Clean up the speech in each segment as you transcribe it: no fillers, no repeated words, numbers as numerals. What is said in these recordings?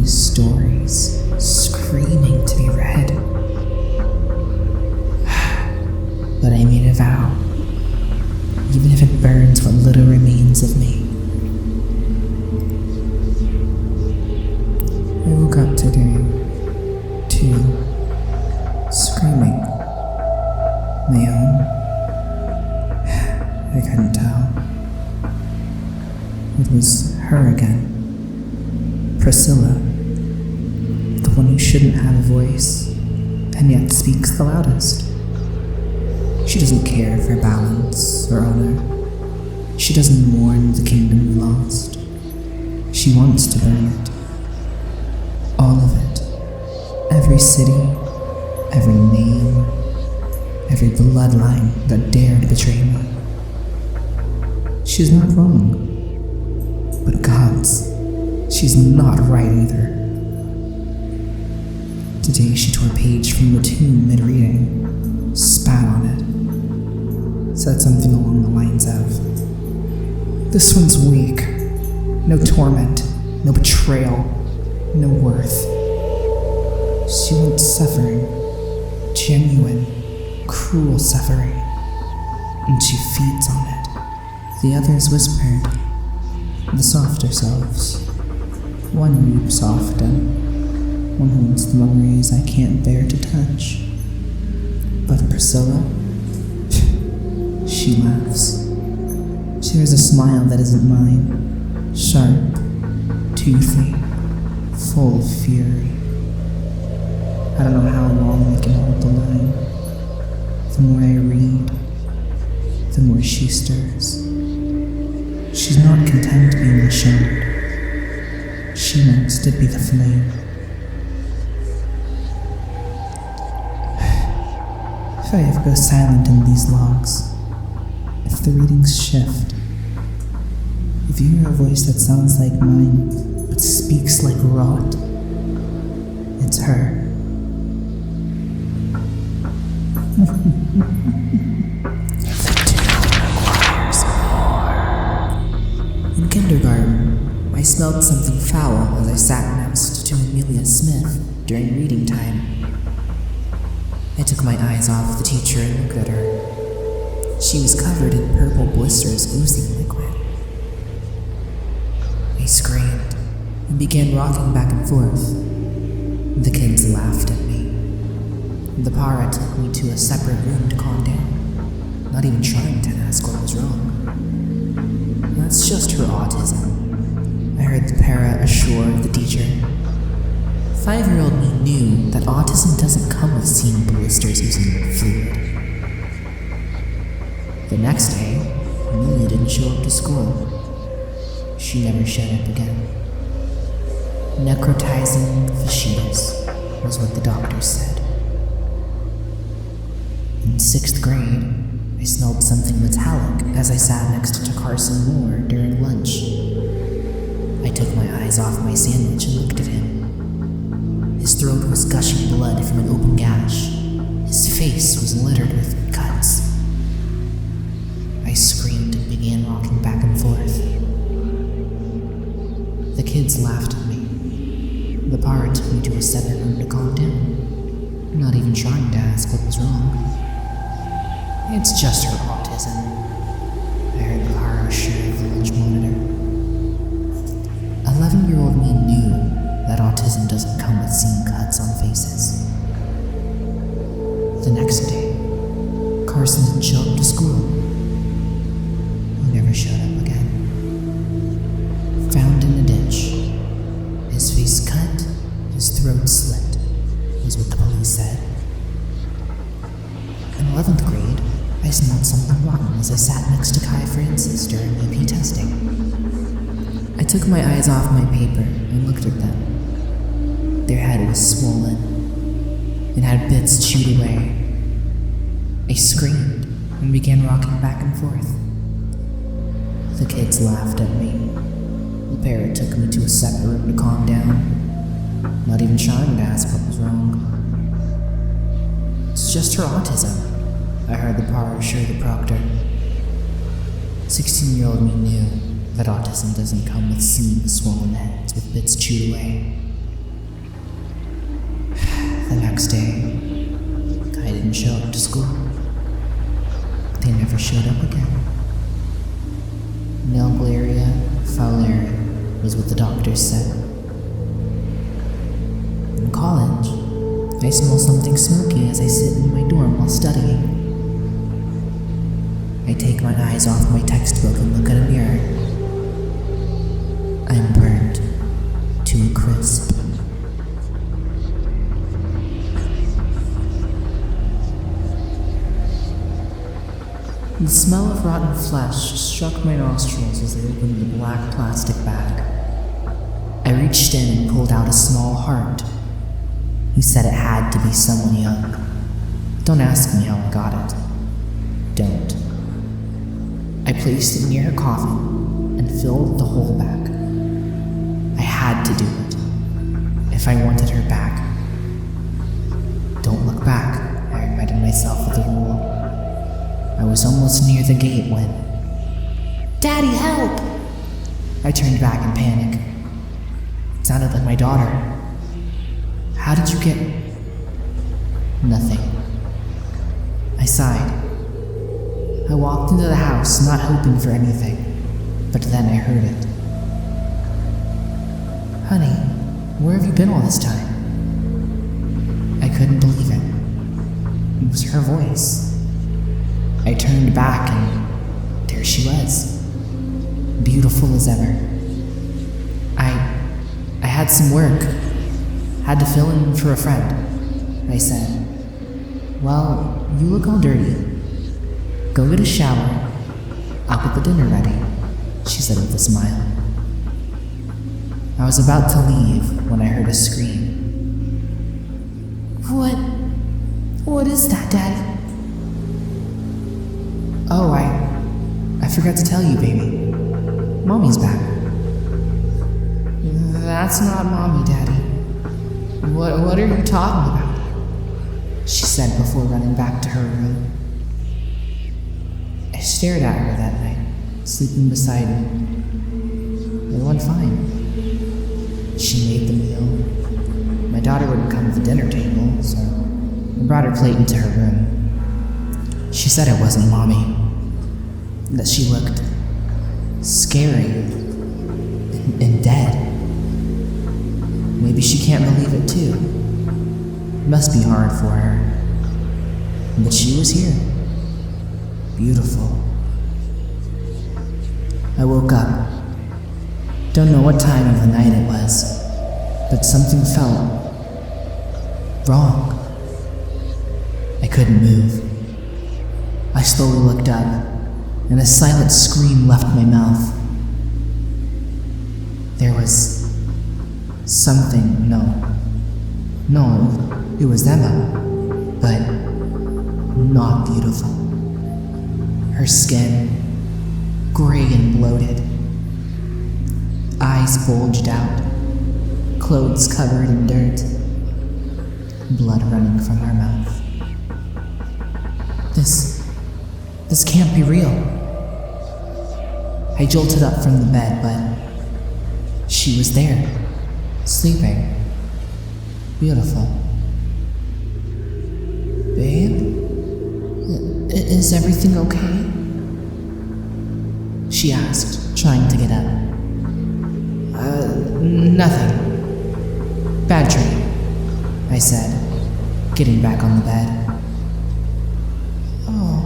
these stories, screaming to be read. But I made a vow, even if it burns what little remains of me. I woke up today to screaming. My own? I couldn't tell. It was her again. Priscilla. The one who shouldn't have a voice, and yet speaks the loudest. She doesn't care for balance or honor. She doesn't mourn the kingdom we lost. She wants to burn it. All of it. Every city, every name, every bloodline that dared betray me. She's not wrong. But gods, she's not right either. Today she tore a page from the tomb mid-reading, spat on it, said something along the lines of, "This one's weak. No torment, no betrayal, no worth. She wants suffering, genuine, cruel suffering, and she feeds on it." The others whispered, the softer selves. One weeps often, one holds the memories I can't bear to touch. But Priscilla, she laughs. She has a smile that isn't mine, sharp, toothy, full of fury. I don't know how long I can hold the line. The more I read, the more she stirs. She's not content being the shade. She wants to be the flame. If I ever go silent in these logs, if the readings shift, if you hear a voice that sounds like mine, but speaks like rot, it's her. In kindergarten, I smelled something foul as I sat next to Amelia Smith during reading time. I took my eyes off the teacher and looked at her. She was covered in purple blisters oozing liquid. I screamed and began rocking back and forth. The kids laughed at me. The para took me to a separate room to calm down, not even trying to ask what was wrong. That's just her autism, I heard the para assure the teacher. 5-year-old me knew that autism doesn't come with seeing blisters using fluid. The next day, Amelia didn't show up to school. She never showed up again. Necrotizing fasciitis was what the doctor said. In 6th grade, I smelled something metallic as I sat next to Carson Moore during lunch. I took my eyes off my sandwich and looked at him. His throat was gushing blood from an open gash. His face was littered with cuts. I screamed and began rocking back and forth. The kids laughed at me. The para took me to a separate room to calm down, not even trying to ask what was wrong. It's just her autism, I heard the para assure the lunch monitor. 11-year-old me knew that autism doesn't come with seeing cuts on faces. The next day, Carson didn't show up to school. He never showed up again. Found in a ditch. His face cut, his throat slit, was what the police said. In 11th grade, I smelled something rotten as I sat next to Kai Francis during AP testing. I took my eyes off my paper and looked at them. Their head was swollen. It had bits chewed away. I screamed and began rocking back and forth. The kids laughed at me. The parrot took me to a separate room to calm down, not even trying to ask what was wrong. It's just her autism, I heard the para assure the proctor. 16-year-old me knew that autism doesn't come with seeing swollen heads with bits chewed away. The next day, I didn't show up to school. They never showed up again. Nalgleria fowleri was what the doctors said. In college, I smell something smoky as I sit in my dorm while studying. I take my eyes off my textbook and look at a mirror. I'm burnt to a crisp. The smell of rotten flesh struck my nostrils as I opened the black plastic bag. I reached in and pulled out a small heart. He said it had to be someone young. Don't ask me how I got it. Don't. I placed it near her coffin and filled the hole back. I had to do it, if I wanted her back. Don't look back, I reminded myself of the rule. I was almost near the gate when... Daddy, help! I turned back in panic. It sounded like my daughter. How did you get... Nothing. I sighed. I walked into the house, not hoping for anything, but then I heard it. Honey, where have you been all this time? I couldn't believe it. It was her voice. I turned back and there she was, beautiful as ever. I had some work, had to fill in for a friend, I said. Well, you look all dirty. Go get a shower. I'll get the dinner ready, she said with a smile. I was about to leave when I heard a scream. What is that, Daddy? Oh, I forgot to tell you, baby. Mommy's back. That's not Mommy, Daddy. What are you talking about? She said before running back to her room. I stared at her that night, sleeping beside me. It went fine. She made the meal. My daughter wouldn't come to the dinner table, so I brought her plate into her room. She said it wasn't Mommy, that she looked scary and dead. Maybe she can't believe it too. It must be hard for her. But she was here. Beautiful. I woke up. Don't know what time of the night it was, but something felt wrong. I couldn't move. I slowly looked up, and a silent scream left my mouth. There was something, no, it was Emma, but not beautiful. Her skin, gray and bloated, eyes bulged out, clothes covered in dirt, blood running from her mouth. This can't be real. I jolted up from the bed, but she was there, sleeping. Beautiful. Babe? Is everything okay? She asked, trying to get up. Nothing. Bad dream, I said, getting back on the bed. Oh,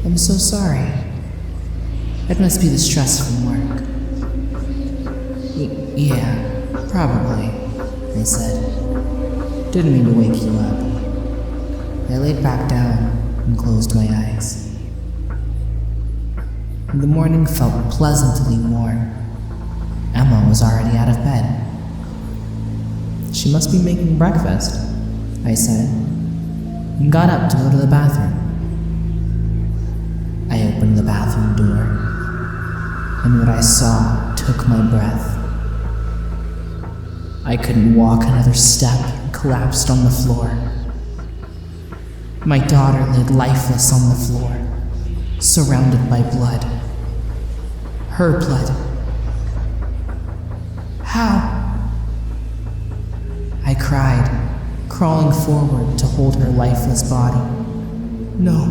I'm so sorry. It must be the stress from work. Yeah, probably, I said. Didn't mean to wake you up. I laid back down and closed my eyes. The morning felt pleasantly warm. Emma was already out of bed. She must be making breakfast, I said, and got up to go to the bathroom. I opened the bathroom door, and what I saw took my breath. I couldn't walk another step and collapsed on the floor. My daughter lay lifeless on the floor, surrounded by blood. Her blood. How? I cried crawling forward to hold her lifeless body. No.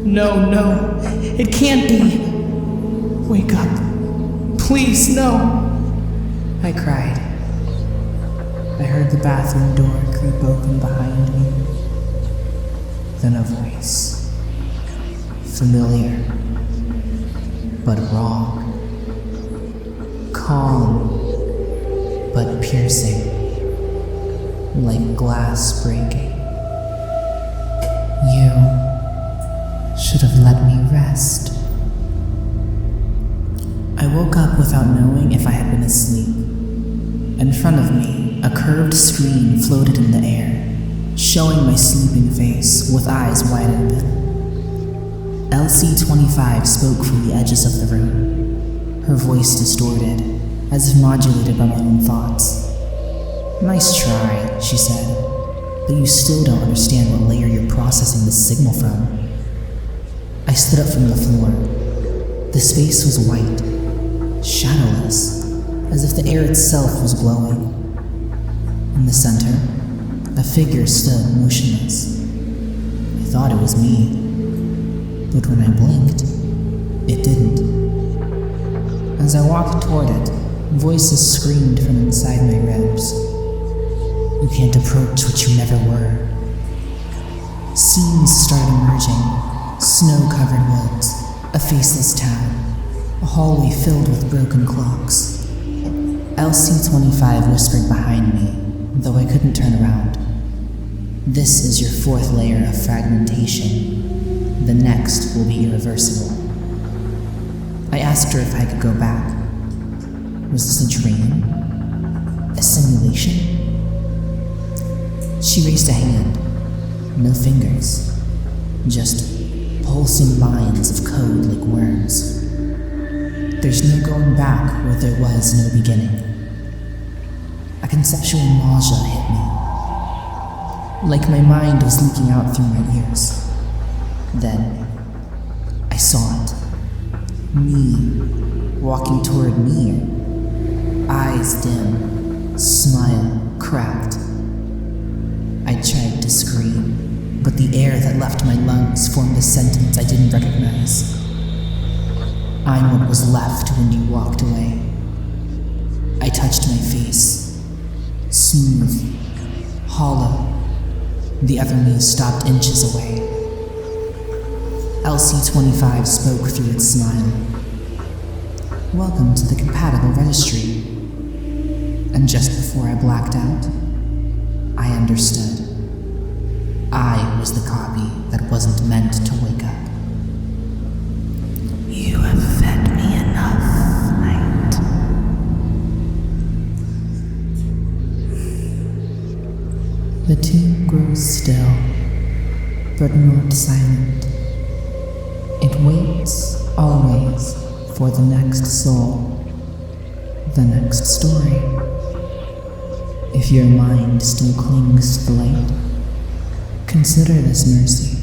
No, no. It can't be. Wake up. Please, no. I cried. I heard the bathroom door creep open behind me. Then a voice. Familiar, but wrong. Calm, but piercing. Like glass breaking. You should have let me rest. I woke up without knowing if I had been asleep. In front of me, a curved screen floated in the air, showing my sleeping face with eyes wide open. LC-25 spoke from the edges of the room, her voice distorted, as if modulated by my own thoughts. "Nice try," she said, "but you still don't understand what layer you're processing this signal from." I stood up from the floor. The space was white, shadowless, as if the air itself was glowing. In the center, a figure stood motionless. I thought it was me, but when I blinked, it didn't. As I walked toward it, voices screamed from inside my ribs. "You can't approach what you never were." Scenes started emerging. Snow-covered woods, a faceless town, a hallway filled with broken clocks. LC-25 whispered behind me, though I couldn't turn around. "This is your fourth layer of fragmentation. The next will be irreversible." I asked her if I could go back. Was this a dream? A simulation? She raised a hand. No fingers. Just pulsing lines of code like worms. There's no going back where there was no beginning. A conceptual nausea hit me. Like my mind was leaking out through my ears. Then, I saw it. Me, walking toward me. Eyes dim, smile cracked. I tried to scream, but the air that left my lungs formed a sentence I didn't recognize. "I'm what was left when you walked away." I touched my face. Smooth, hollow. The other me stopped inches away. LC-25 spoke through its smile. "Welcome to the compatible registry." And just before I blacked out, I understood. I was the copy that wasn't meant to wake up. "You have fed me enough, night." The tomb grows still, but not silent. It waits, always, for the next soul, the next story. If your mind still clings to the light, consider this mercy.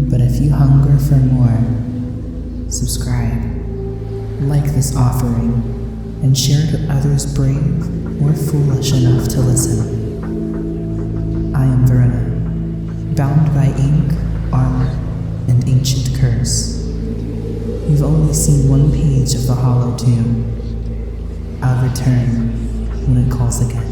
But if you hunger for more, subscribe, like this offering, and share it with others brave or foolish enough to listen. I am Verena, bound by ink, armor, and ancient curse. You've only seen one page of the Hollow Tome. I'll return when it calls again.